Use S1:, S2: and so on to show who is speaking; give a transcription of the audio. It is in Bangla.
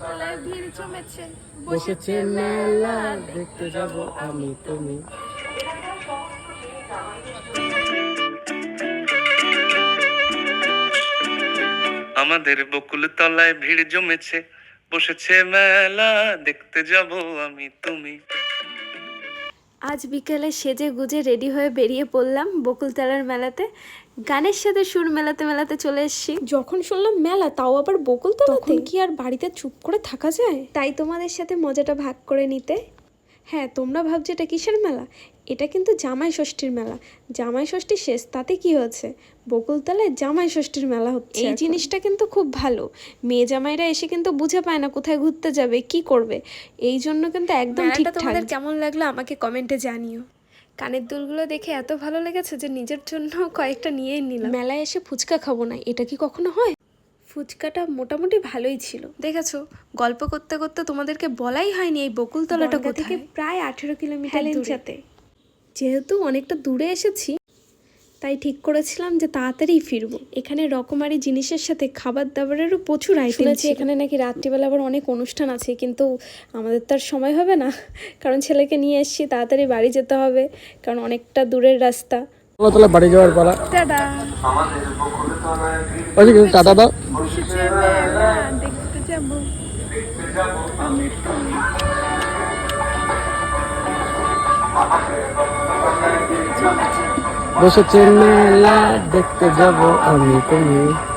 S1: তলায় ভিড় জমেছে,
S2: বসেছে মেলা দেখতে যাব আমি তুমি।
S3: আমাদের বকুল তলায় ভিড় জমেছে, বসেছে মেলা দেখতে যাব আমি তুমি।
S1: আজ বিকেলে সেজে গুজে রেডি হয়ে বেরিয়ে পড়লাম বকুলতলার মেলাতে। গানের সাথে সুর মেলাতে মেলাতে চলে এসেছি। যখন শুনলাম মেলা, তাও আবার বকুলতলাতে, কি আর বাড়িতে চুপ করে থাকা যায়? তাই তোমাদের সাথে মজাটা ভাগ করে নিতে। হ্যাঁ, তোমরা ভাবছো এটা কিসের মেলা? এটা কিন্তু জামাই ষষ্ঠীর মেলা। জামাই ষষ্ঠী শেষ, তাতে কি হয়েছে? বকুলতলায় জামাই ষষ্ঠীর মেলা হচ্ছে। এই জিনিসটা কিন্তু খুব ভালো। মেয়ে জামাইরা এসে কিন্তু বুঝে পায় না কোথায় ঘুরতে যাবে, কি করবে। এই জন্য কিন্তু একদম ঠিকঠাক। তোমাদের কেমন লাগলো আমাকে কমেন্টে জানিও। কানের দুলগুলো দেখে এত ভালো লেগেছে যে নিজের জন্য কয়েকটা নিয়েই নিলাম। মেলায় এসে ফুচকা খাবো না, এটা কি কখনো হয়? ফুচকাটা মোটামুটি ভালোই ছিল। দেখেছো, গল্প করতে করতে তোমাদেরকে বলাই হয়নি এই বকুলতলাটা থেকে প্রায় 18 কিলোমিটার দূরে। যেহেতু অনেকটা দূরে এসেছি, তাই ঠিক করেছিলাম যে তাড়াতাড়ি ফিরবো। এখানে রকমারি জিনিসের সাথে খাবার দাবারেরও প্রচুর আইটেম আছে। এখানে নাকি রাত্রিবেলা আবার অনেক অনুষ্ঠান আছে, কিন্তু আমাদের তো আর সময় হবে না, কারণ ছেলেকে নিয়ে এসেছি, তাড়াতাড়ি বাড়ি যেতে হবে, কারণ অনেকটা দূরের রাস্তা।
S2: বকুলতলা বাড়ি যাওয়ার পালা।
S1: টাটা।
S2: টাটা দাও।
S1: বসেছে মেলা দেখতে যাবো আমি তুমি।
S2: বসেছে মেলা দেখতে যাব আমি তুমি।